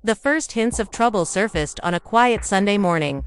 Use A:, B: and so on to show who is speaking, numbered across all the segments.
A: The first hints of trouble surfaced on a quiet Sunday morning,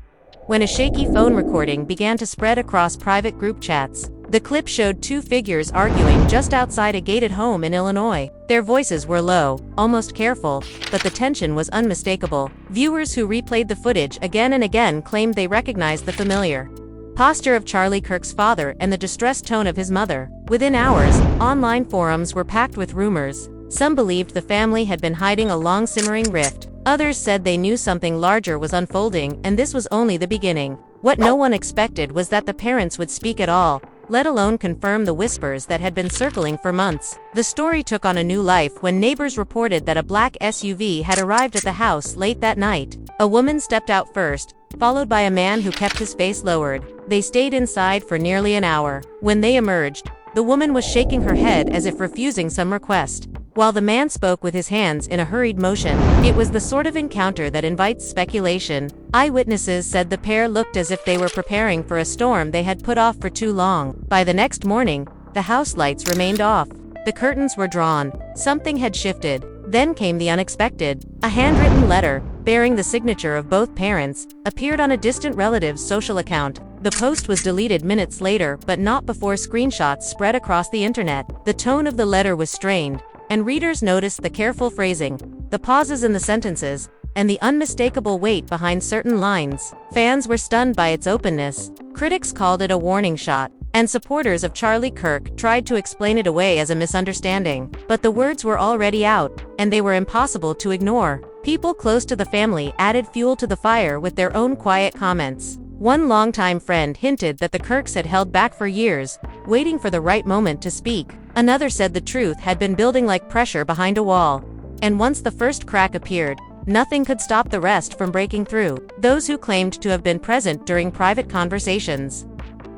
A: when a shaky phone recording began to spread across private group chats. The clip showed two figures arguing just outside a gated home in Illinois. Their voices were low, almost careful, but the tension was unmistakable. Viewers who replayed the footage again and again claimed they recognized the familiar posture of Charlie Kirk's father and the distressed tone of his mother. Within hours, online forums were packed with rumors. Some believed the family had been hiding a long-simmering rift. Others said they knew something larger was unfolding, and this was only the beginning. What no one expected was that the parents would speak at all, let alone confirm the whispers that had been circling for months. The story took on a new life when neighbors reported that a black SUV had arrived at the house late that night. A woman stepped out first, followed by a man who kept his face lowered. They stayed inside for nearly an hour. When they emerged, the woman was shaking her head as if refusing some request, while the man spoke with his hands in a hurried motion. It was the sort of encounter that invites speculation. Eyewitnesses said the pair looked as if they were preparing for a storm they had put off for too long. By the next morning, the house lights remained off. The curtains were drawn. Something had shifted. Then came the unexpected. A handwritten letter, bearing the signature of both parents, appeared on a distant relative's social account. The post was deleted minutes later, but not before screenshots spread across the internet. The tone of the letter was strained, and readers noticed the careful phrasing, the pauses in the sentences, and the unmistakable weight behind certain lines. Fans were stunned by its openness. Critics called it a warning shot, and supporters of Charlie Kirk tried to explain it away as a misunderstanding. But the words were already out, and they were impossible to ignore. People close to the family added fuel to the fire with their own quiet comments. One longtime friend hinted that the Kirks had held back for years, waiting for the right moment to speak. Another said the truth had been building like pressure behind a wall, and once the first crack appeared, nothing could stop the rest from breaking through. Those who claimed to have been present during private conversations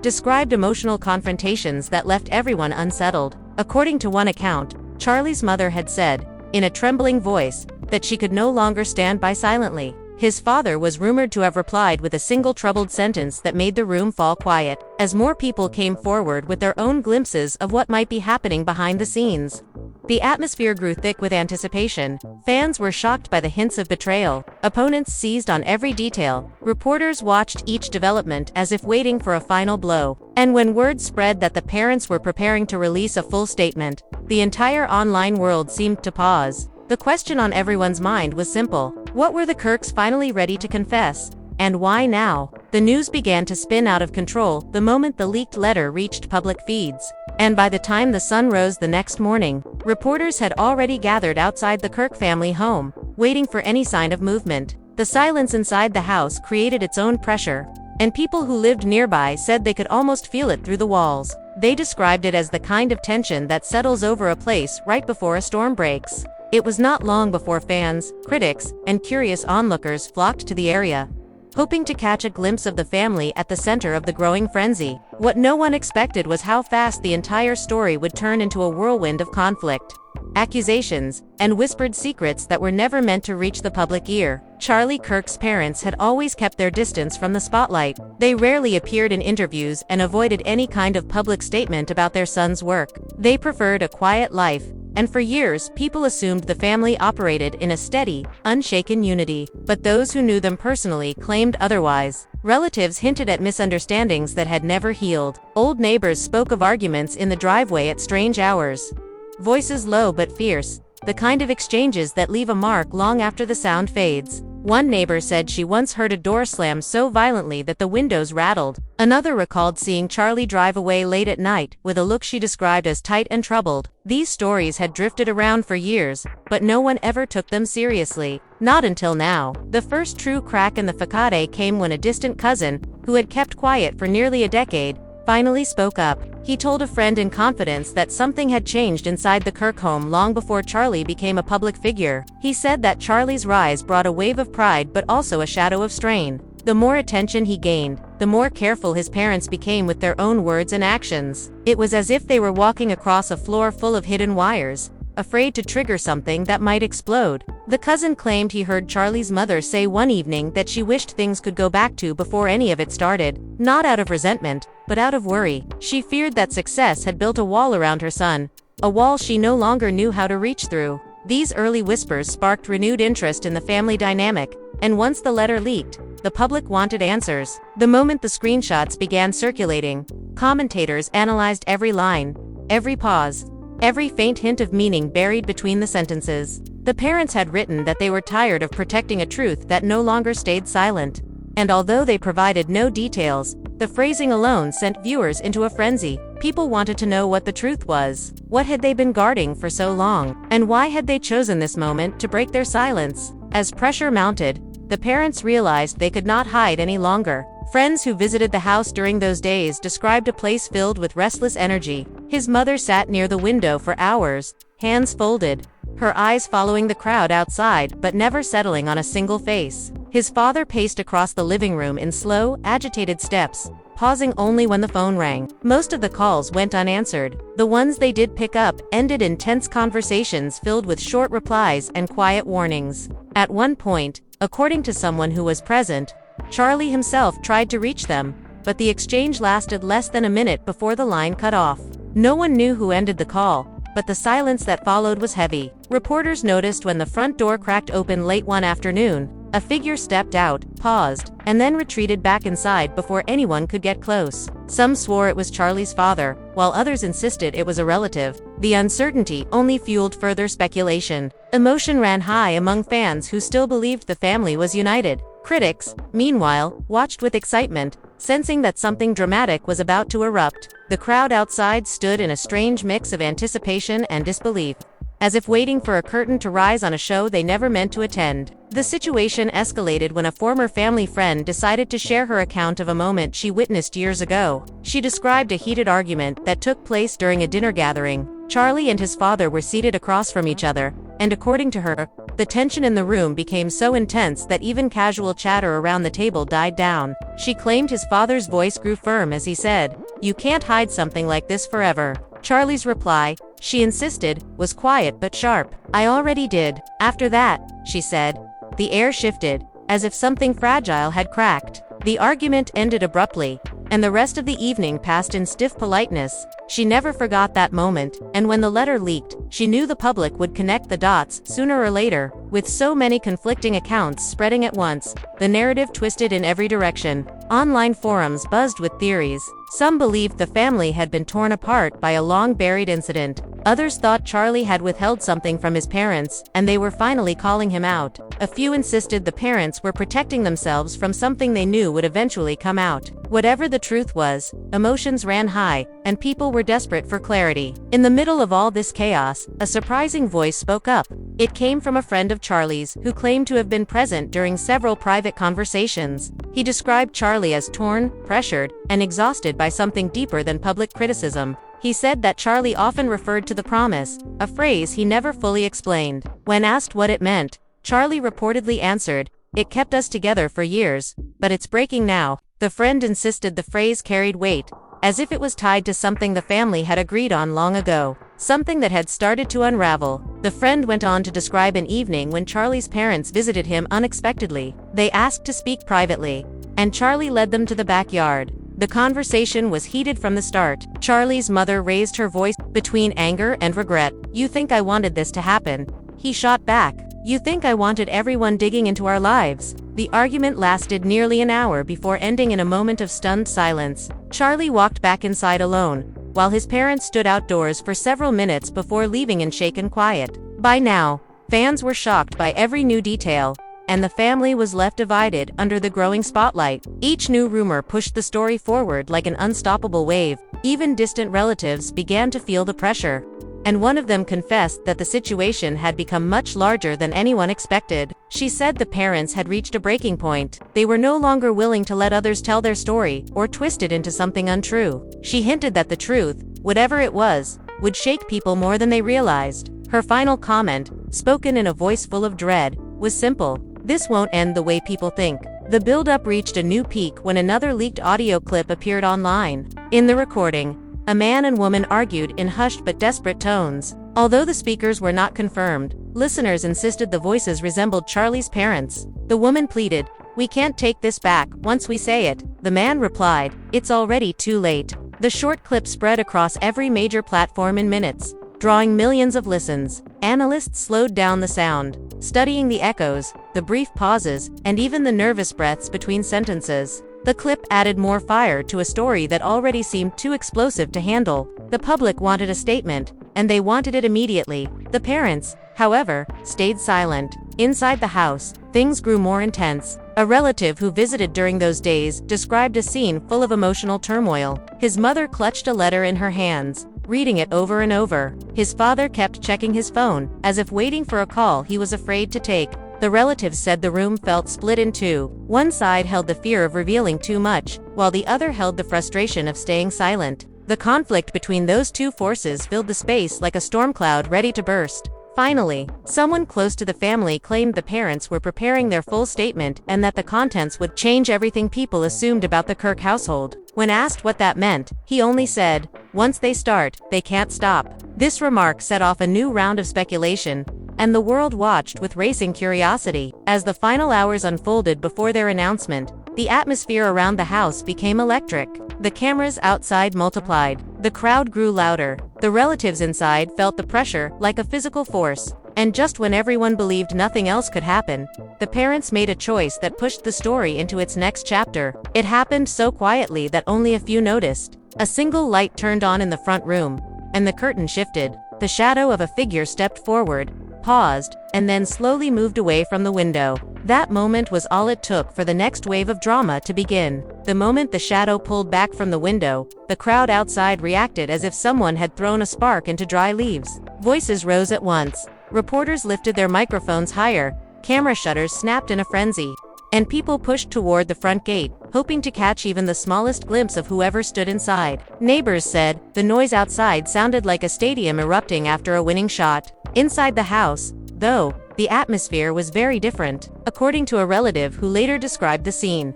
A: described emotional confrontations that left everyone unsettled. According to one account, Charlie's mother had said, in a trembling voice, that she could no longer stand by silently. His father was rumored to have replied with a single troubled sentence that made the room fall quiet. As more people came forward with their own glimpses of what might be happening behind the scenes, the atmosphere grew thick with anticipation. Fans were shocked by the hints of betrayal. Opponents seized on every detail. Reporters watched each development as if waiting for a final blow. And when word spread that the parents were preparing to release a full statement, the entire online world seemed to pause. The question on everyone's mind was simple. What were the Kirks finally ready to confess? And why now? The news began to spin out of control the moment the leaked letter reached public feeds. And by the time the sun rose the next morning, reporters had already gathered outside the Kirk family home, waiting for any sign of movement. The silence inside the house created its own pressure, and people who lived nearby said they could almost feel it through the walls. They described it as the kind of tension that settles over a place right before a storm breaks. It was not long before fans, critics, and curious onlookers flocked to the area, hoping to catch a glimpse of the family at the center of the growing frenzy. What no one expected was how fast the entire story would turn into a whirlwind of conflict, accusations, and whispered secrets that were never meant to reach the public ear. Charlie Kirk's parents had always kept their distance from the spotlight. They rarely appeared in interviews and avoided any kind of public statement about their son's work. They preferred a quiet life, and for years people assumed the family operated in a steady, unshaken unity. But those who knew them personally claimed otherwise. Relatives hinted at misunderstandings that had never healed. Old neighbors spoke of arguments in the driveway at strange hours, voices low but fierce, the kind of exchanges that leave a mark long after the sound fades. One neighbor said she once heard a door slam so violently that the windows rattled. Another recalled seeing Charlie drive away late at night with a look she described as tight and troubled. These stories had drifted around for years, but no one ever took them seriously. Not until now. The first true crack in the facade came when a distant cousin, who had kept quiet for nearly a decade, finally spoke up. He told a friend in confidence that something had changed inside the Kirk home long before Charlie became a public figure. He said that Charlie's rise brought a wave of pride but also a shadow of strain. The more attention he gained, the more careful his parents became with their own words and actions. It was as if they were walking across a floor full of hidden wires, afraid to trigger something that might explode. The cousin claimed he heard Charlie's mother say one evening that she wished things could go back to before any of it started, not out of resentment, but out of worry. She feared that success had built a wall around her son, a wall she no longer knew how to reach through. These early whispers sparked renewed interest in the family dynamic, and once the letter leaked, the public wanted answers. The moment the screenshots began circulating, commentators analyzed every line, every pause, every faint hint of meaning buried between the sentences. The parents had written that they were tired of protecting a truth that no longer stayed silent. And although they provided no details, the phrasing alone sent viewers into a frenzy. People wanted to know what the truth was. What had they been guarding for so long? And why had they chosen this moment to break their silence? As pressure mounted, the parents realized they could not hide any longer. Friends who visited the house during those days described a place filled with restless energy. His mother sat near the window for hours, hands folded, her eyes following the crowd outside but never settling on a single face. His father paced across the living room in slow, agitated steps, pausing only when the phone rang. Most of the calls went unanswered. The ones they did pick up ended in tense conversations filled with short replies and quiet warnings. At one point, according to someone who was present, Charlie himself tried to reach them, but the exchange lasted less than a minute before the line cut off. No one knew who ended the call, but the silence that followed was heavy. Reporters noticed when the front door cracked open late one afternoon, a figure stepped out, paused, and then retreated back inside before anyone could get close. Some swore it was Charlie's father, while others insisted it was a relative. The uncertainty only fueled further speculation. Emotion ran high among fans who still believed the family was united. Critics, meanwhile, watched with excitement, sensing that something dramatic was about to erupt. The crowd outside stood in a strange mix of anticipation and disbelief, as if waiting for a curtain to rise on a show they never meant to attend. The situation escalated when a former family friend decided to share her account of a moment she witnessed years ago. She described a heated argument that took place during a dinner gathering. Charlie and his father were seated across from each other, and according to her, the tension in the room became so intense that even casual chatter around the table died down. She claimed his father's voice grew firm as he said, "You can't hide something like this forever." Charlie's reply, she insisted, was quiet but sharp. "I already did." After that, she said, the air shifted, as if something fragile had cracked. The argument ended abruptly, and the rest of the evening passed in stiff politeness. She never forgot that moment, and when the letter leaked, she knew the public would connect the dots sooner or later. With so many conflicting accounts spreading at once, the narrative twisted in every direction. Online forums buzzed with theories. Some believed the family had been torn apart by a long-buried incident. Others thought Charlie had withheld something from his parents, and they were finally calling him out. A few insisted the parents were protecting themselves from something they knew would eventually come out. Whatever the truth was, emotions ran high, and people were desperate for clarity. In the middle of all this chaos, a surprising voice spoke up. It came from a friend of Charlie's, who claimed to have been present during several private conversations. He described Charlie as torn, pressured, and exhausted by something deeper than public criticism. He said that Charlie often referred to the promise, a phrase he never fully explained. When asked what it meant, Charlie reportedly answered, "It kept us together for years, but it's breaking now." The friend insisted the phrase carried weight, as if it was tied to something the family had agreed on long ago, something that had started to unravel. The friend went on to describe an evening when Charlie's parents visited him unexpectedly. They asked to speak privately, and Charlie led them to the backyard. The conversation was heated from the start. Charlie's mother raised her voice between anger and regret. "You think I wanted this to happen?" He shot back. "You think I wanted everyone digging into our lives?" The argument lasted nearly an hour before ending in a moment of stunned silence. Charlie walked back inside alone, while his parents stood outdoors for several minutes before leaving in shaken quiet. By now, fans were shocked by every new detail, and the family was left divided under the growing spotlight. Each new rumor pushed the story forward like an unstoppable wave. Even distant relatives began to feel the pressure, and one of them confessed that the situation had become much larger than anyone expected. She said the parents had reached a breaking point. They were no longer willing to let others tell their story or twist it into something untrue. She hinted that the truth, whatever it was, would shake people more than they realized. Her final comment, spoken in a voice full of dread, was simple: "This won't end the way people think." The build-up reached a new peak when another leaked audio clip appeared online. In the recording, a man and woman argued in hushed but desperate tones. Although the speakers were not confirmed, listeners insisted the voices resembled Charlie's parents. The woman pleaded, "We can't take this back once we say it." The man replied, "It's already too late." The short clip spread across every major platform in minutes, drawing millions of listens. Analysts slowed down the sound, studying the echoes, the brief pauses, and even the nervous breaths between sentences. The clip added more fire to a story that already seemed too explosive to handle. The public wanted a statement, and they wanted it immediately. The parents, however, stayed silent. Inside the house, things grew more intense. A relative who visited during those days described a scene full of emotional turmoil. His mother clutched a letter in her hands, reading it over and over. His father kept checking his phone, as if waiting for a call he was afraid to take. The relatives said the room felt split in two. One side held the fear of revealing too much, while the other held the frustration of staying silent. The conflict between those two forces filled the space like a storm cloud ready to burst. Finally, someone close to the family claimed the parents were preparing their full statement and that the contents would change everything people assumed about the Kirk household. When asked what that meant, he only said, "Once they start, they can't stop." This remark set off a new round of speculation, and the world watched with racing curiosity. As the final hours unfolded before their announcement, the atmosphere around the house became electric. The cameras outside multiplied. The crowd grew louder. The relatives inside felt the pressure like a physical force. And just when everyone believed nothing else could happen, the parents made a choice that pushed the story into its next chapter. It happened so quietly that only a few noticed. A single light turned on in the front room, and the curtain shifted. The shadow of a figure stepped forward, paused, and then slowly moved away from the window. That moment was all it took for the next wave of drama to begin. The moment the shadow pulled back from the window, the crowd outside reacted as if someone had thrown a spark into dry leaves. Voices rose at once. Reporters lifted their microphones higher, camera shutters snapped in a frenzy, and people pushed toward the front gate, hoping to catch even the smallest glimpse of whoever stood inside. Neighbors said the noise outside sounded like a stadium erupting after a winning shot. Inside the house, though, the atmosphere was very different, according to a relative who later described the scene.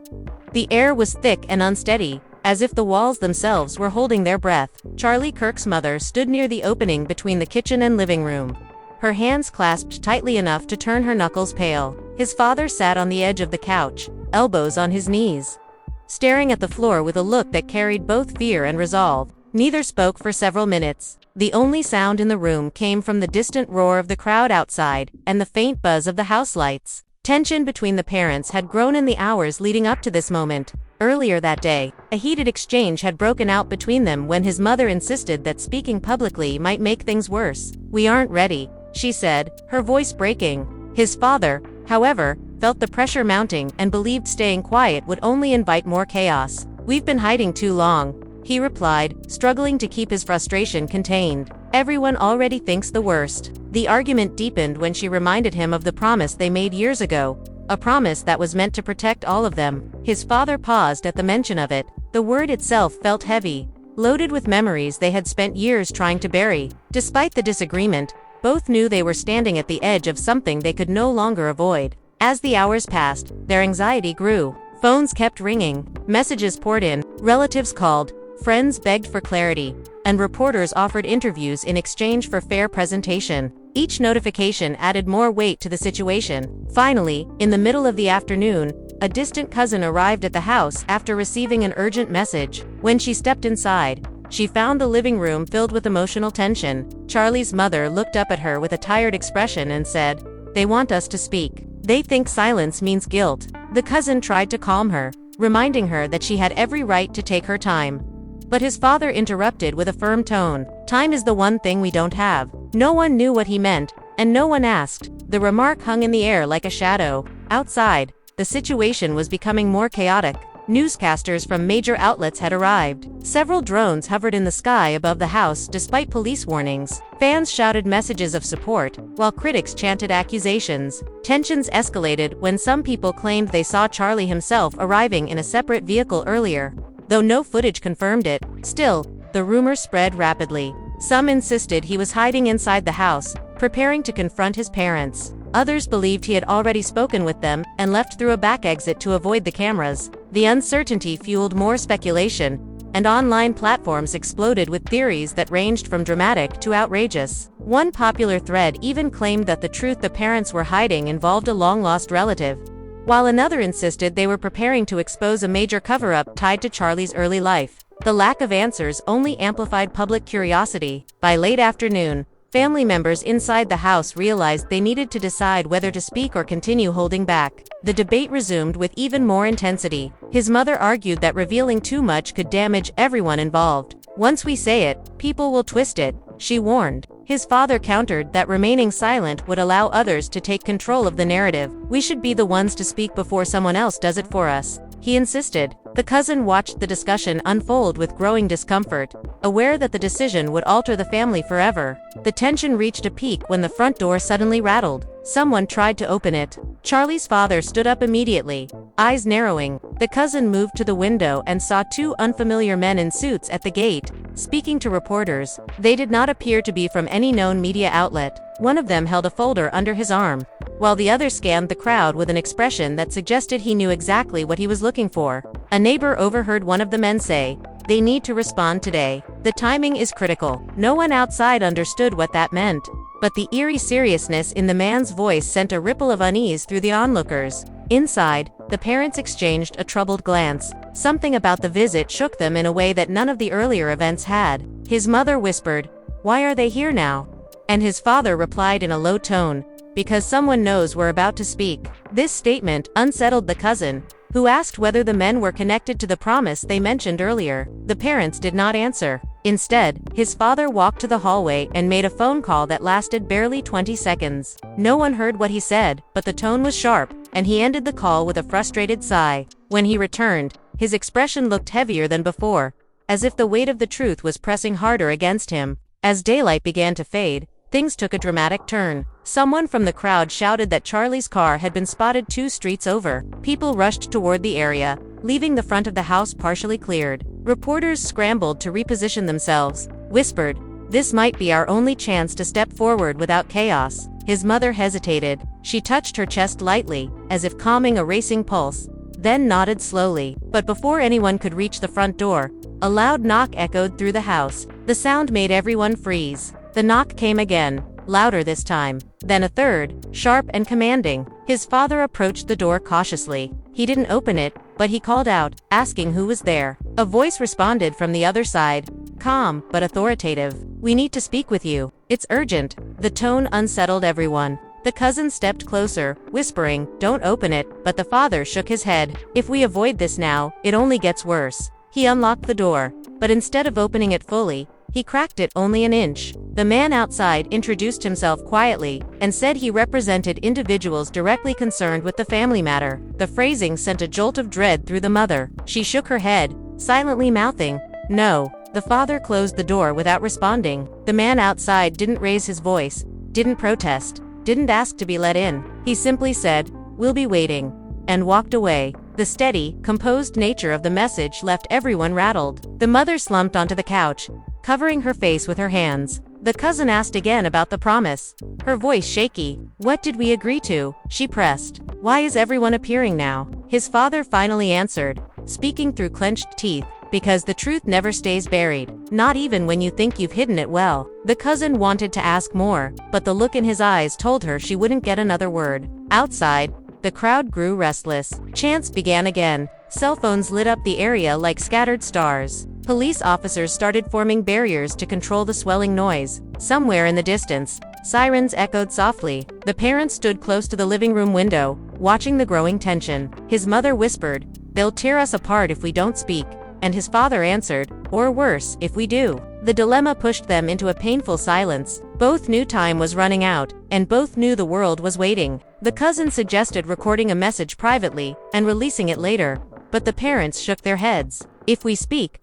A: The air was thick and unsteady, as if the walls themselves were holding their breath. Charlie Kirk's mother stood near the opening between the kitchen and living room, her hands clasped tightly enough to turn her knuckles pale. His father sat on the edge of the couch, elbows on his knees, staring at the floor with a look that carried both fear and resolve. Neither spoke for several minutes. The only sound in the room came from the distant roar of the crowd outside and the faint buzz of the house lights. Tension between the parents had grown in the hours leading up to this moment. Earlier that day, a heated exchange had broken out between them when his mother insisted that speaking publicly might make things worse. "We aren't ready," she said, her voice breaking. His father, however, felt the pressure mounting and believed staying quiet would only invite more chaos. "We've been hiding too long," he replied, struggling to keep his frustration contained. "Everyone already thinks the worst." The argument deepened when she reminded him of the promise they made years ago, a promise that was meant to protect all of them. His father paused at the mention of it. The word itself felt heavy, loaded with memories they had spent years trying to bury. Despite the disagreement, both knew they were standing at the edge of something they could no longer avoid. As the hours passed, their anxiety grew. Phones kept ringing, messages poured in, relatives called, friends begged for clarity, and reporters offered interviews in exchange for fair presentation. Each notification added more weight to the situation. Finally, in the middle of the afternoon, a distant cousin arrived at the house after receiving an urgent message. When she stepped inside, she found the living room filled with emotional tension. Charlie's mother looked up at her with a tired expression and said, "They want us to speak. They think silence means guilt." The cousin tried to calm her, reminding her that she had every right to take her time. But his father interrupted with a firm tone. "Time is the one thing we don't have." No one knew what he meant, and no one asked. The remark hung in the air like a shadow. Outside, the situation was becoming more chaotic. Newscasters from major outlets had arrived. Several drones hovered in the sky above the house despite police warnings. Fans shouted messages of support, while critics chanted accusations. Tensions escalated when some people claimed they saw Charlie himself arriving in a separate vehicle earlier, though no footage confirmed it. Still, the rumor spread rapidly. Some insisted he was hiding inside the house, preparing to confront his parents. Others believed he had already spoken with them and left through a back exit to avoid the cameras. The uncertainty fueled more speculation, and online platforms exploded with theories that ranged from dramatic to outrageous. One popular thread even claimed that the truth the parents were hiding involved a long-lost relative, while another insisted they were preparing to expose a major cover-up tied to Charlie's early life. The lack of answers only amplified public curiosity. By late afternoon, Family members inside the house realized they needed to decide whether to speak or continue holding back. The debate resumed with even more intensity. His mother argued that revealing too much could damage everyone involved. "Once we say it, people will twist it," she warned. His father countered that remaining silent would allow others to take control of the narrative. "We should be the ones to speak before someone else does it for us," he insisted. The cousin watched the discussion unfold with growing discomfort, aware that the decision would alter the family forever. The tension reached a peak when the front door suddenly rattled. Someone tried to open it. Charlie's father stood up immediately, eyes narrowing. The cousin moved to the window and saw two unfamiliar men in suits at the gate, speaking to reporters. They did not appear to be from any known media outlet. One of them held a folder under his arm, while the other scanned the crowd with an expression that suggested he knew exactly what he was looking for. A neighbor overheard one of the men say, "They need to respond today. The timing is critical." No one outside understood what that meant, but the eerie seriousness in the man's voice sent a ripple of unease through the onlookers. Inside, the parents exchanged a troubled glance. Something about the visit shook them in a way that none of the earlier events had. His mother whispered, "Why are they here now?" And his father replied in a low tone, "Because someone knows we're about to speak." This statement unsettled the cousin, who asked whether the men were connected to the promise they mentioned earlier. The parents did not answer. Instead, his father walked to the hallway and made a phone call that lasted barely 20 seconds. No one heard what he said, but the tone was sharp, and he ended the call with a frustrated sigh. When he returned, his expression looked heavier than before, as if the weight of the truth was pressing harder against him. As daylight began to fade, things took a dramatic turn. Someone from the crowd shouted that Charlie's car had been spotted 2 streets over. People rushed toward the area, leaving the front of the house partially cleared. Reporters scrambled to reposition themselves, whispered, "This might be our only chance to step forward without chaos." His mother hesitated. She touched her chest lightly, as if calming a racing pulse, then nodded slowly. But before anyone could reach the front door, a loud knock echoed through the house. The sound made everyone freeze. The knock came again, louder this time. Then a third, sharp and commanding. His father approached the door cautiously. He didn't open it, but he called out, asking who was there. A voice responded from the other side, calm but authoritative. "We need to speak with you. It's urgent." The tone unsettled everyone. The cousin stepped closer, whispering, "Don't open it," but the father shook his head. "If we avoid this now, it only gets worse." He unlocked the door, but instead of opening it fully, he cracked it only an inch. The man outside introduced himself quietly and said he represented individuals directly concerned with the family matter. The phrasing sent a jolt of dread through the mother. She shook her head, silently mouthing, "No." The father closed the door without responding. The man outside didn't raise his voice, didn't protest, didn't ask to be let in. He simply said, "We'll be waiting," and walked away. The steady, composed nature of the message left everyone rattled. The mother slumped onto the couch, covering her face with her hands. The cousin asked again about the promise, her voice shaky. "What did we agree to?" she pressed. "Why is everyone appearing now?" His father finally answered, speaking through clenched teeth, "Because the truth never stays buried, not even when you think you've hidden it well." The cousin wanted to ask more, but the look in his eyes told her she wouldn't get another word. Outside, the crowd grew restless. Chants began again. Cell phones lit up the area like scattered stars. Police officers started forming barriers to control the swelling noise. Somewhere in the distance, sirens echoed softly. The parents stood close to the living room window, watching the growing tension. His mother whispered, "They'll tear us apart if we don't speak." And his father answered, "Or worse, if we do." The dilemma pushed them into a painful silence. Both knew time was running out, and both knew the world was waiting. The cousin suggested recording a message privately and releasing it later, but the parents shook their heads. "If we speak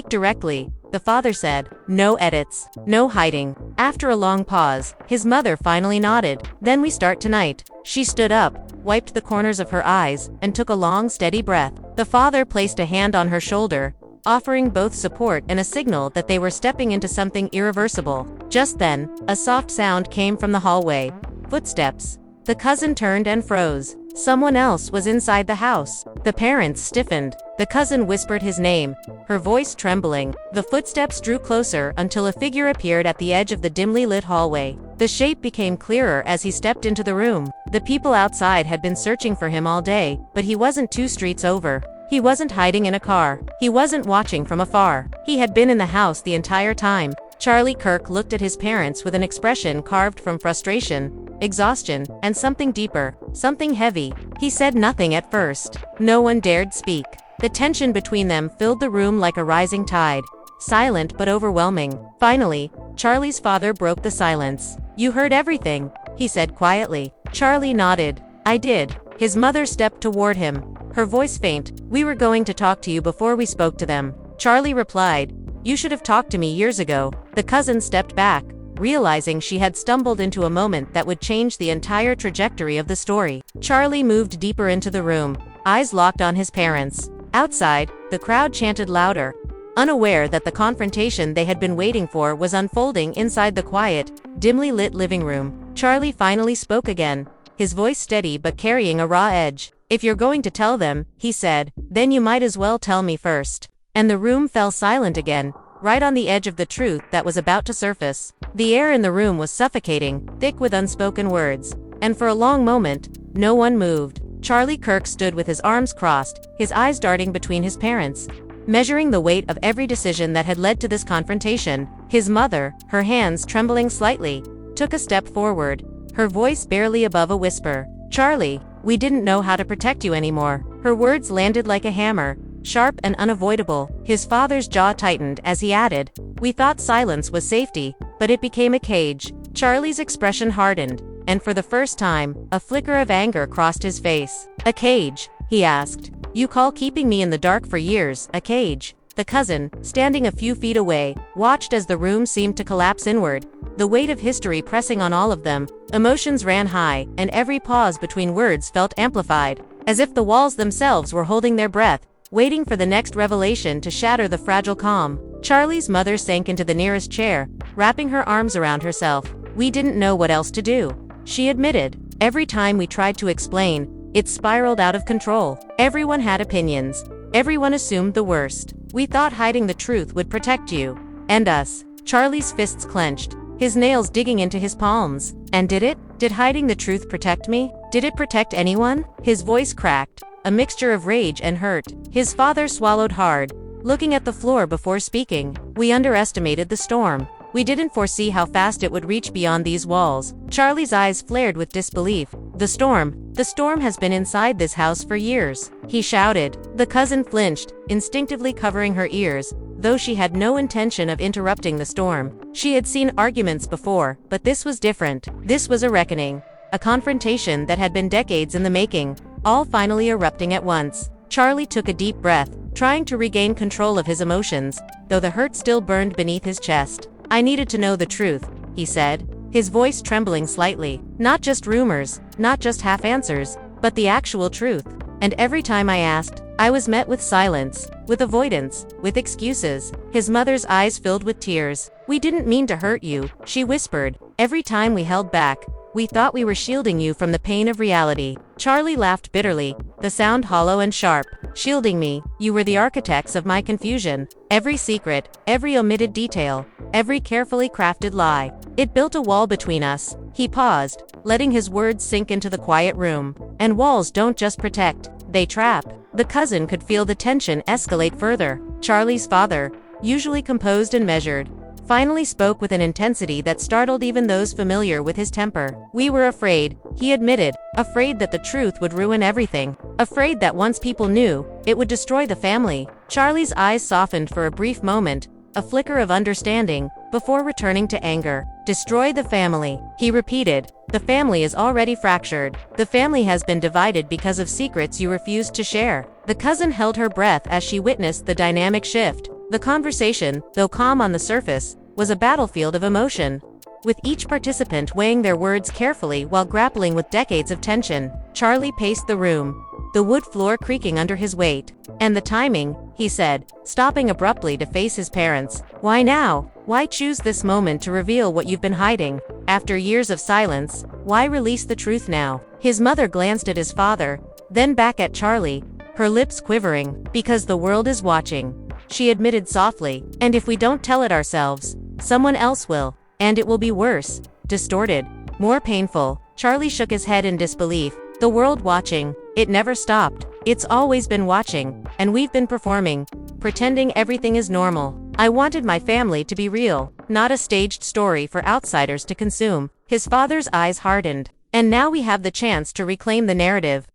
A: directly," the father said. "No edits, no hiding." After a long pause, his mother finally nodded. "Then we start tonight." She stood up, wiped the corners of her eyes, and took a long, steady breath. The father placed a hand on her shoulder, offering both support and a signal that they were stepping into something irreversible. Just then, a soft sound came from the hallway. Footsteps. The cousin turned and froze. Someone else was inside the house. The parents stiffened. The cousin whispered his name, her voice trembling. The footsteps drew closer until a figure appeared at the edge of the dimly lit hallway. The shape became clearer as he stepped into the room. The people outside had been searching for him all day, but he wasn't 2 streets over. He wasn't hiding in a car. He wasn't watching from afar. He had been in the house the entire time, Kirk looked at his parents with an expression carved from frustration, exhaustion, and something deeper, something heavy. He said nothing at first. No one dared speak. The tension between them filled the room like a rising tide, silent but overwhelming. Finally, Charlie's father broke the silence. "You heard everything," he said quietly. Charlie nodded. "I did." His mother stepped toward him, her voice faint. "We were going to talk to you before we spoke to them." Charlie replied, "You should have talked to me years ago." The cousin stepped back, realizing she had stumbled into a moment that would change the entire trajectory of the story. Charlie moved deeper into the room, eyes locked on his parents. Outside, the crowd chanted louder, unaware that the confrontation they had been waiting for was unfolding inside the quiet, dimly lit living room. Charlie finally spoke again, his voice steady but carrying a raw edge. "If you're going to tell them," he said, "then you might as well tell me first." And the room fell silent again, right on the edge of the truth that was about to surface. The air in the room was suffocating, thick with unspoken words. And for a long moment, no one moved. Charlie Kirk stood with his arms crossed, his eyes darting between his parents, measuring the weight of every decision that had led to this confrontation. His mother, her hands trembling slightly, took a step forward, her voice barely above a whisper. "Charlie, we didn't know how to protect you anymore." Her words landed like a hammer, sharp and unavoidable. His father's jaw tightened as he added, "We thought silence was safety, but it became a cage." Charlie's expression hardened, and for the first time, a flicker of anger crossed his face. "A cage?" he asked. "You call keeping me in the dark for years a cage?" The cousin, standing a few feet away, watched as the room seemed to collapse inward, the weight of history pressing on all of them. Emotions ran high, and every pause between words felt amplified, as if the walls themselves were holding their breath, waiting for the next revelation to shatter the fragile calm. Charlie's mother sank into the nearest chair, wrapping her arms around herself. "We didn't know what else to do," she admitted. "Every time we tried to explain, it spiraled out of control. Everyone had opinions. Everyone assumed the worst. We thought hiding the truth would protect you. And us." Charlie's fists clenched, his nails digging into his palms. "And did it? Did hiding the truth protect me? Did it protect anyone?" His voice cracked, a mixture of rage and hurt. His father swallowed hard, looking at the floor before speaking. "We underestimated the storm. We didn't foresee how fast it would reach beyond these walls." Charlie's eyes flared with disbelief. The storm has been inside this house for years," he shouted. The cousin flinched, instinctively covering her ears, though she had no intention of interrupting the storm. She had seen arguments before, but this was different. This was a reckoning, a confrontation that had been decades in the making, all finally erupting at once. Charlie took a deep breath, trying to regain control of his emotions, though the hurt still burned beneath his chest. "I needed to know the truth," he said, his voice trembling slightly. "Not just rumors, not just half answers, but the actual truth. And every time I asked, I was met with silence, with avoidance, with excuses." His mother's eyes filled with tears. "We didn't mean to hurt you," she whispered. "Every time we held back, we thought we were shielding you from the pain of reality." Charlie laughed bitterly, the sound hollow and sharp. "Shielding me? You were the architects of my confusion. Every secret, every omitted detail, every carefully crafted lie. It built a wall between us." He paused, letting his words sink into the quiet room. "And walls don't just protect, they trap." The cousin could feel the tension escalate further. Charlie's father, usually composed and measured, finally spoke with an intensity that startled even those familiar with his temper. "We were afraid," he admitted, "afraid that the truth would ruin everything. Afraid that once people knew, it would destroy the family." Charlie's eyes softened for a brief moment, a flicker of understanding, before returning to anger. "Destroy the family," he repeated. "The family is already fractured. The family has been divided because of secrets you refused to share." The cousin held her breath as she witnessed the dynamic shift. The conversation, though calm on the surface, was a battlefield of emotion, with each participant weighing their words carefully while grappling with decades of tension. Charlie paced the room, the wood floor creaking under his weight. "And the timing," he said, stopping abruptly to face his parents. "Why now? Why choose this moment to reveal what you've been hiding? After years of silence, why release the truth now?" His mother glanced at his father, then back at Charlie, her lips quivering. "Because the world is watching," she admitted softly. "And if we don't tell it ourselves, someone else will. And it will be worse, distorted, more painful." Charlie shook his head in disbelief. "The world watching? It never stopped. It's always been watching, and we've been performing, pretending everything is normal." I wanted my family to be real, not a staged story for outsiders to consume. His father's eyes hardened. And now we have the chance to reclaim the narrative.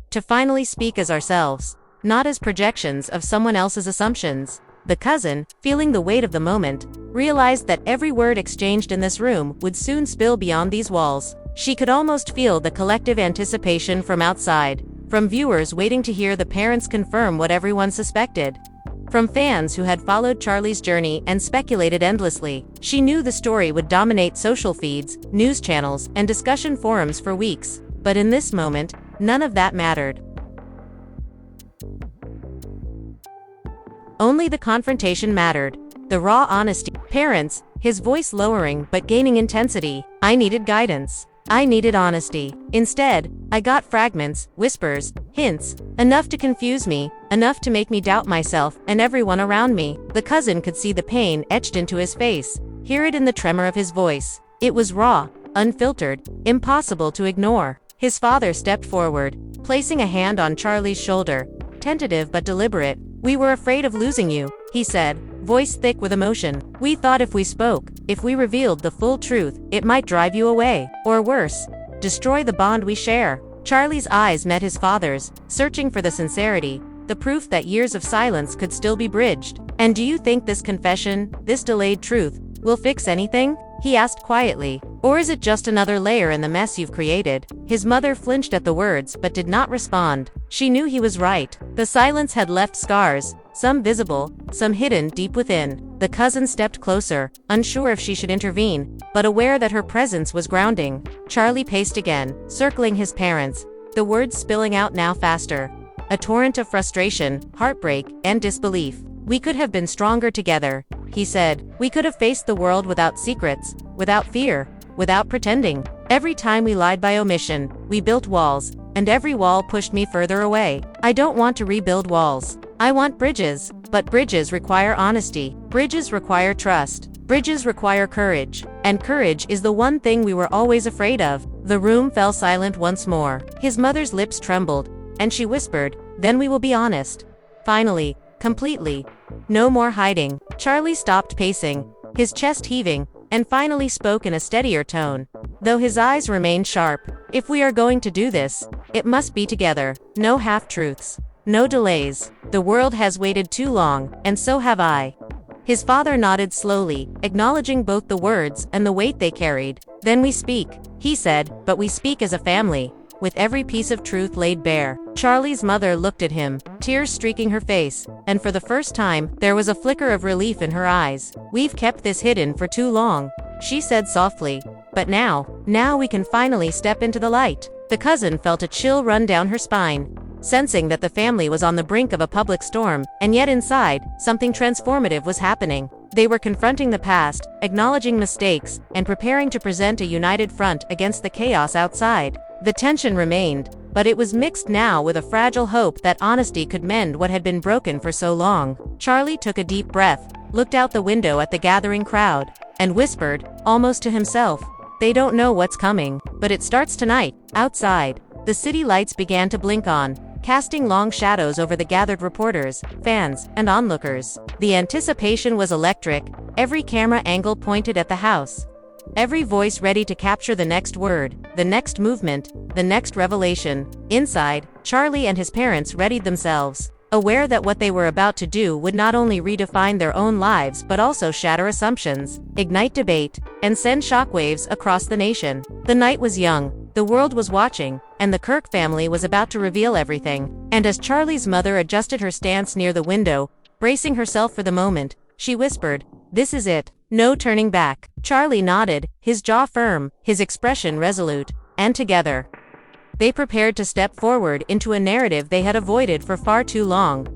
A: To finally speak as ourselves, not as projections of someone else's assumptions. The cousin, feeling the weight of the moment, realized that every word exchanged in this room would soon spill beyond these walls. She could almost feel the collective anticipation from outside, from viewers waiting to hear the parents confirm what everyone suspected. From fans who had followed Charlie's journey and speculated endlessly. She knew the story would dominate social feeds, news channels, and discussion forums for weeks. But in this moment, none of that mattered. Only the confrontation mattered. The raw honesty. Parents, his voice lowering but gaining intensity. I needed guidance. I needed honesty. Instead, I got fragments, whispers, hints, enough to confuse me, enough to make me doubt myself and everyone around me. The cousin could see the pain etched into his face, hear it in the tremor of his voice. It was raw, unfiltered, impossible to ignore. His father stepped forward, placing a hand on Charlie's shoulder, tentative but deliberate. We were afraid of losing you, he said, voice thick with emotion. We thought if we spoke, if we revealed the full truth, it might drive you away, or worse, destroy the bond we share. Charlie's eyes met his father's, searching for the sincerity, the proof that years of silence could still be bridged. And do you think this confession, this delayed truth, will fix anything? He asked quietly. Or is it just another layer in the mess you've created? His mother flinched at the words but did not respond. She knew he was right. The silence had left scars, some visible, some hidden deep within. The cousin stepped closer, unsure if she should intervene, but aware that her presence was grounding. Charlie paced again, circling his parents, the words spilling out now faster. A torrent of frustration, heartbreak, and disbelief. We could have been stronger together, he said. We could have faced the world without secrets, without fear, without pretending. Every time we lied by omission, we built walls, and every wall pushed me further away. I don't want to rebuild walls. I want bridges, but bridges require honesty. Bridges require trust. Bridges require courage. And courage is the one thing we were always afraid of. The room fell silent once more. His mother's lips trembled, and she whispered, "Then we will be honest. Finally, completely. No more hiding." Charlie stopped pacing, his chest heaving, and finally spoke in a steadier tone, though his eyes remained sharp. If we are going to do this, it must be together. No half-truths. No delays. The world has waited too long, and so have I. His father nodded slowly, acknowledging both the words and the weight they carried. Then we speak, he said, but we speak as a family, with every piece of truth laid bare. Charlie's mother looked at him, tears streaking her face, and for the first time, there was a flicker of relief in her eyes. We've kept this hidden for too long, she said softly. But now we can finally step into the light. The cousin felt a chill run down her spine, sensing that the family was on the brink of a public storm, and yet inside, something transformative was happening. They were confronting the past, acknowledging mistakes, and preparing to present a united front against the chaos outside. The tension remained, but it was mixed now with a fragile hope that honesty could mend what had been broken for so long. Charlie took a deep breath, looked out the window at the gathering crowd, and whispered, almost to himself, "They don't know what's coming, but it starts tonight." Outside, the city lights began to blink on, casting long shadows over the gathered reporters, fans, and onlookers. The anticipation was electric, every camera angle pointed at the house. Every voice ready to capture the next word, the next movement, the next revelation. Inside, Charlie and his parents readied themselves, aware that what they were about to do would not only redefine their own lives but also shatter assumptions, ignite debate, and send shockwaves across the nation. The night was young, the world was watching, and the Kirk family was about to reveal everything. And as Charlie's mother adjusted her stance near the window, bracing herself for the moment, she whispered, "This is it. No turning back." Charlie nodded, his jaw firm, his expression resolute, and together, they prepared to step forward into a narrative they had avoided for far too long,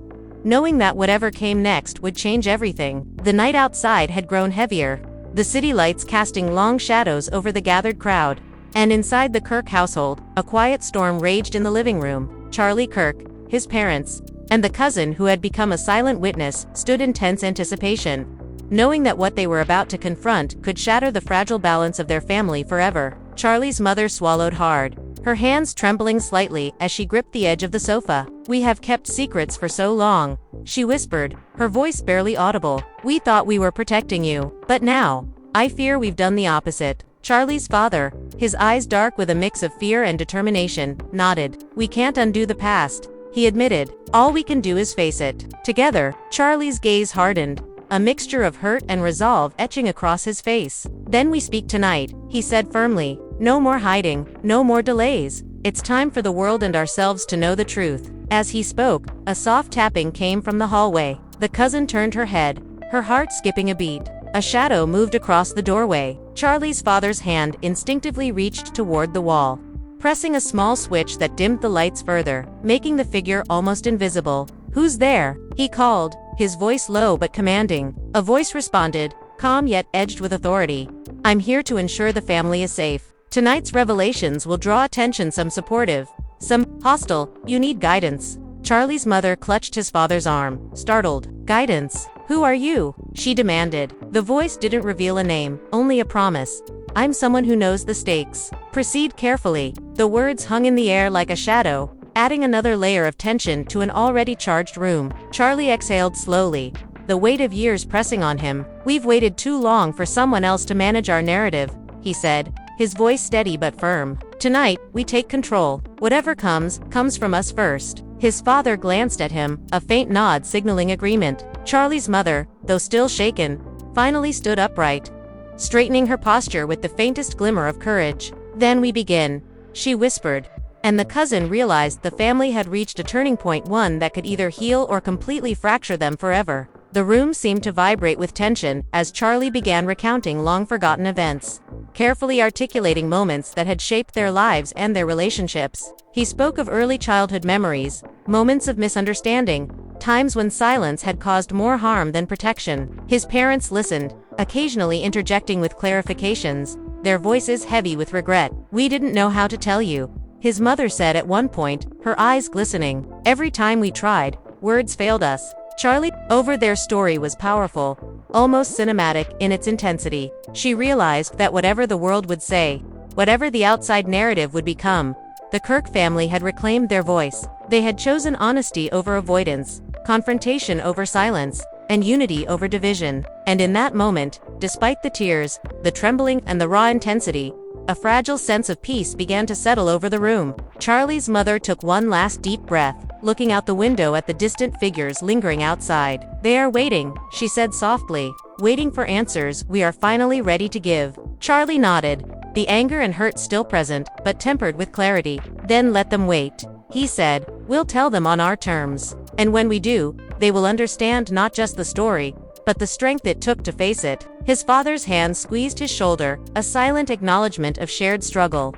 A: knowing that whatever came next would change everything. The night outside had grown heavier, the city lights casting long shadows over the gathered crowd, and inside the Kirk household, a quiet storm raged in the living room. Charlie Kirk, his parents, and the cousin who had become a silent witness stood in tense anticipation, knowing that what they were about to confront could shatter the fragile balance of their family forever. Charlie's mother swallowed hard, her hands trembling slightly as she gripped the edge of the sofa. "We have kept secrets for so long," she whispered, her voice barely audible. "We thought we were protecting you. But now, I fear we've done the opposite." Charlie's father, his eyes dark with a mix of fear and determination, nodded. "We can't undo the past," he admitted. "All we can do is face it together." Charlie's gaze hardened, a mixture of hurt and resolve etching across his face. "Then we speak tonight," he said firmly. "No more hiding, no more delays. It's time for the world and ourselves to know the truth." As he spoke, a soft tapping came from the hallway. The cousin turned her head, her heart skipping a beat. A shadow moved across the doorway. Charlie's father's hand instinctively reached toward the wall, pressing a small switch that dimmed the lights further, making the figure almost invisible. "Who's there?" he called, his voice low but commanding. A voice responded, calm yet edged with authority. "I'm here to ensure the family is safe. Tonight's revelations will draw attention, some supportive, some hostile. You need guidance." Charlie's mother clutched his father's arm, startled. "Guidance? Who are you?" she demanded. The voice didn't reveal a name, only a promise. "I'm someone who knows the stakes. Proceed carefully." The words hung in the air like a shadow, adding another layer of tension to an already charged room. Charlie exhaled slowly, the weight of years pressing on him. "We've waited too long for someone else to manage our narrative," he said, his voice steady but firm. "Tonight, we take control. Whatever comes from us first." His father glanced at him, a faint nod signaling agreement. Charlie's mother, though still shaken, finally stood upright, straightening her posture with the faintest glimmer of courage. "Then we begin," she whispered, and the cousin realized the family had reached a turning point, one that could either heal or completely fracture them forever. The room seemed to vibrate with tension as Charlie began recounting long-forgotten events, carefully articulating moments that had shaped their lives and their relationships. He spoke of early childhood memories, moments of misunderstanding, times when silence had caused more harm than protection. His parents listened, occasionally interjecting with clarifications, their voices heavy with regret. "We didn't know how to tell you," his mother said at one point, her eyes glistening. "Every time we tried, words failed us." Charlie, over their story was powerful, almost cinematic in its intensity. She realized that whatever the world would say, whatever the outside narrative would become, the Kirk family had reclaimed their voice. They had chosen honesty over avoidance, confrontation over silence, and unity over division. And in that moment, despite the tears, the trembling, and the raw intensity, a fragile sense of peace began to settle over the room. Charlie's mother took one last deep breath, looking out the window at the distant figures lingering outside. "They are waiting," she said softly, "waiting for answers we are finally ready to give." Charlie nodded, the anger and hurt still present, but tempered with clarity. "Then let them wait," he said. "We'll tell them on our terms. And when we do, they will understand not just the story, but the strength it took to face it." His father's hand squeezed his shoulder, a silent acknowledgement of shared struggle,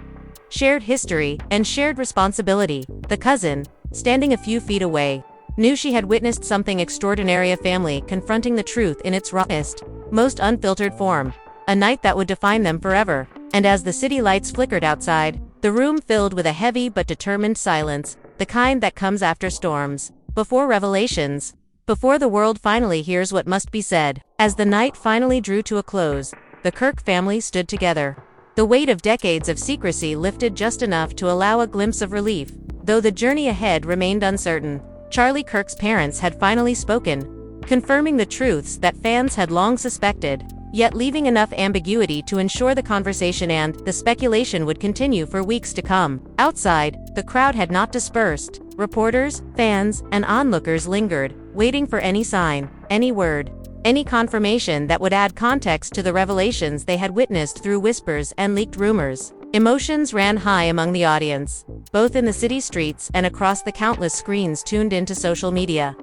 A: shared history, and shared responsibility. The cousin, standing a few feet away, knew she had witnessed something extraordinary, a family confronting the truth in its rawest, most unfiltered form, a night that would define them forever. And as the city lights flickered outside, the room filled with a heavy but determined silence, the kind that comes after storms, before revelations, before the world finally hears what must be said. As the night finally drew to a close, the Kirk family stood together. The weight of decades of secrecy lifted just enough to allow a glimpse of relief, though the journey ahead remained uncertain. Charlie Kirk's parents had finally spoken, confirming the truths that fans had long suspected, yet leaving enough ambiguity to ensure the conversation and the speculation would continue for weeks to come. Outside, the crowd had not dispersed. Reporters, fans, and onlookers lingered, waiting for any sign, any word, any confirmation that would add context to the revelations they had witnessed through whispers and leaked rumors. Emotions ran high among the audience, both in the city streets and across the countless screens tuned into social media.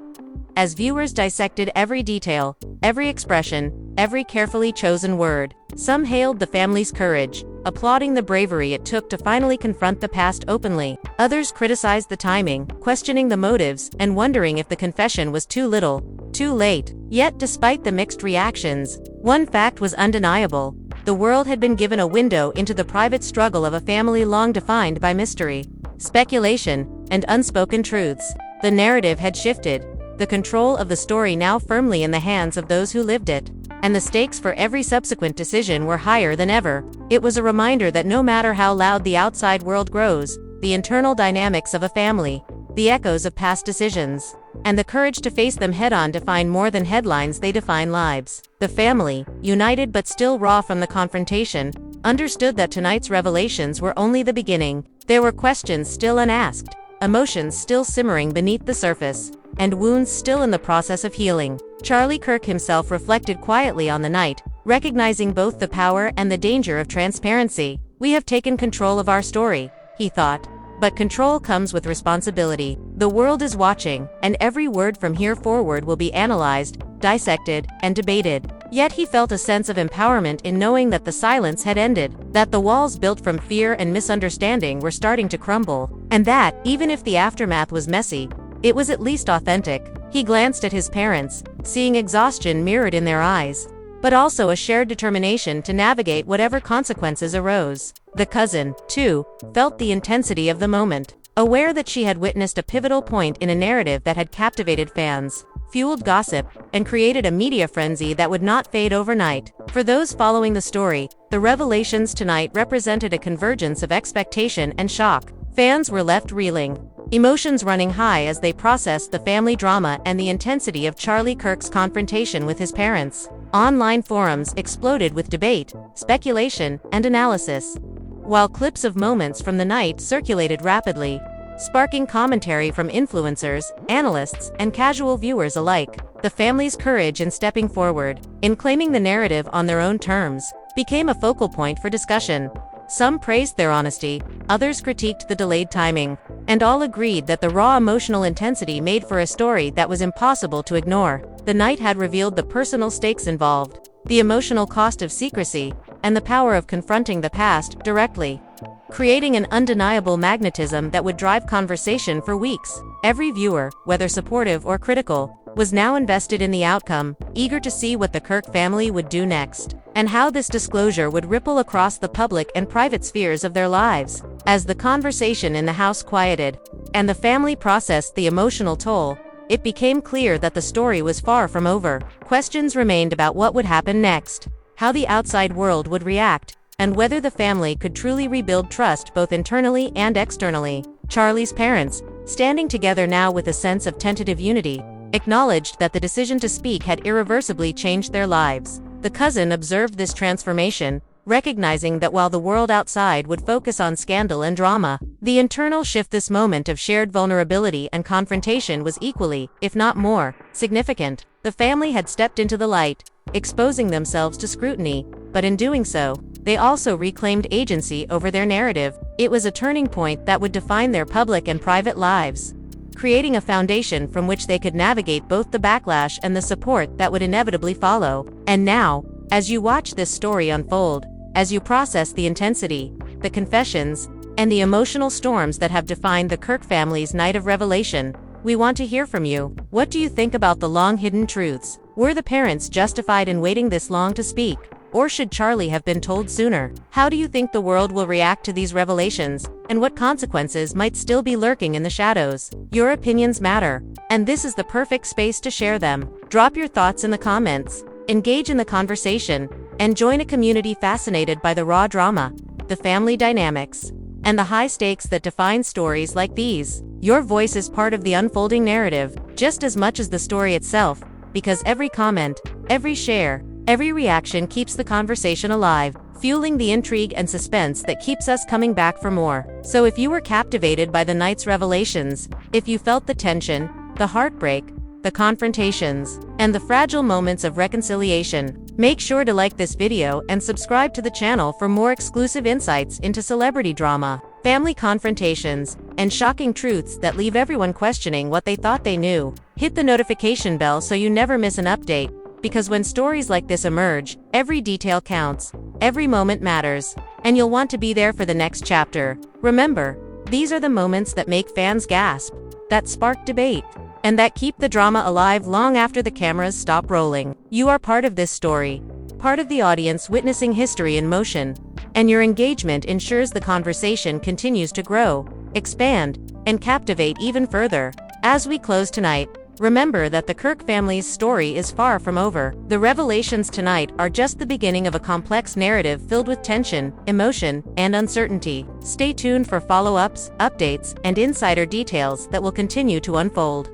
A: As viewers dissected every detail, every expression, every carefully chosen word, some hailed the family's courage, applauding the bravery it took to finally confront the past openly. Others criticized the timing, questioning the motives, and wondering if the confession was too little, too late. Yet despite the mixed reactions, one fact was undeniable. The world had been given a window into the private struggle of a family long defined by mystery, speculation, and unspoken truths. The narrative had shifted, the control of the story now firmly in the hands of those who lived it. and the stakes for every subsequent decision were higher than ever. It was a reminder that no matter how loud the outside world grows, the internal dynamics of a family, the echoes of past decisions, and the courage to face them head-on define more than headlines, they define lives. The family, united but still raw from the confrontation, understood that tonight's revelations were only the beginning. There were questions still unasked, emotions still simmering beneath the surface, and wounds still in the process of healing. Charlie Kirk himself reflected quietly on the night, recognizing both the power and the danger of transparency. "We have taken control of our story," he thought. "But control comes with responsibility. The world is watching, and every word from here forward will be analyzed, dissected, and debated." Yet he felt a sense of empowerment in knowing that the silence had ended, that the walls built from fear and misunderstanding were starting to crumble, and that, even if the aftermath was messy, it was at least authentic. He glanced at his parents, seeing exhaustion mirrored in their eyes, but also a shared determination to navigate whatever consequences arose. The cousin, too, felt the intensity of the moment, aware that she had witnessed a pivotal point in a narrative that had captivated fans, fueled gossip, and created a media frenzy that would not fade overnight. For those following the story, the revelations tonight represented a convergence of expectation and shock. Fans were left reeling, emotions running high as they processed the family drama and the intensity of Charlie Kirk's confrontation with his parents. Online forums exploded with debate, speculation, and analysis, while clips of moments from the night circulated rapidly, sparking commentary from influencers, analysts, and casual viewers alike. The family's courage in stepping forward, in claiming the narrative on their own terms, became a focal point for discussion. Some praised their honesty, others critiqued the delayed timing, and all agreed that the raw emotional intensity made for a story that was impossible to ignore. The night had revealed the personal stakes involved, the emotional cost of secrecy, and the power of confronting the past directly, creating an undeniable magnetism that would drive conversation for weeks. Every viewer, whether supportive or critical, was now invested in the outcome, eager to see what the Kirk family would do next, and how this disclosure would ripple across the public and private spheres of their lives. As the conversation in the house quieted, and the family processed the emotional toll, it became clear that the story was far from over. Questions remained about what would happen next, how the outside world would react, and whether the family could truly rebuild trust both internally and externally. Charlie's parents, standing together now with a sense of tentative unity, acknowledged that the decision to speak had irreversibly changed their lives. The cousin observed this transformation, recognizing that while the world outside would focus on scandal and drama, the internal shift, this moment of shared vulnerability and confrontation, was equally, if not more, significant. The family had stepped into the light, exposing themselves to scrutiny, but in doing so, they also reclaimed agency over their narrative. It was a turning point that would define their public and private lives, creating a foundation from which they could navigate both the backlash and the support that would inevitably follow. And now, as you watch this story unfold, as you process the intensity, the confessions, and the emotional storms that have defined the Kirk family's night of revelation, we want to hear from you. What do you think about the long-hidden truths? Were the parents justified in waiting this long to speak? Or should Charlie have been told sooner? How do you think the world will react to these revelations, and what consequences might still be lurking in the shadows? Your opinions matter, and this is the perfect space to share them. Drop your thoughts in the comments, engage in the conversation, and join a community fascinated by the raw drama, the family dynamics, and the high stakes that define stories like these. Your voice is part of the unfolding narrative, just as much as the story itself, because every comment, every share, every reaction keeps the conversation alive, fueling the intrigue and suspense that keeps us coming back for more. So if you were captivated by the night's revelations, if you felt the tension, the heartbreak, the confrontations, and the fragile moments of reconciliation, make sure to like this video and subscribe to the channel for more exclusive insights into celebrity drama, family confrontations, and shocking truths that leave everyone questioning what they thought they knew. Hit the notification bell so you never miss an update, because when stories like this emerge, every detail counts, every moment matters, and you'll want to be there for the next chapter. Remember, these are the moments that make fans gasp, that spark debate, and that keep the drama alive long after the cameras stop rolling. You are part of this story, part of the audience witnessing history in motion, and your engagement ensures the conversation continues to grow, expand, and captivate even further. As we close tonight, Remember that the Kirk family's story is far from over. The revelations tonight are just the beginning of a complex narrative filled with tension, emotion, and uncertainty. Stay tuned for follow-ups, updates, and insider details that will continue to unfold.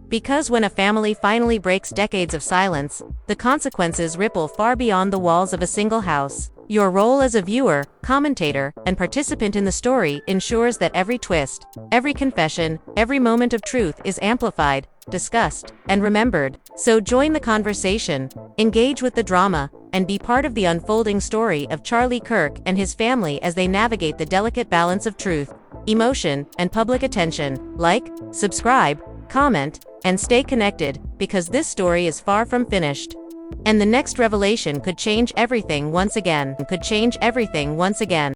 A: Because when a family finally breaks decades of silence, the consequences ripple far beyond the walls of a single house. Your role as a viewer, commentator, and participant in the story ensures that every twist, every confession, every moment of truth is amplified, discussed, and remembered. So join the conversation, engage with the drama, and be part of the unfolding story of Charlie Kirk and his family as they navigate the delicate balance of truth, emotion, and public attention. Like, subscribe, comment, and stay connected, because this story is far from finished. And the next revelation could change everything once again.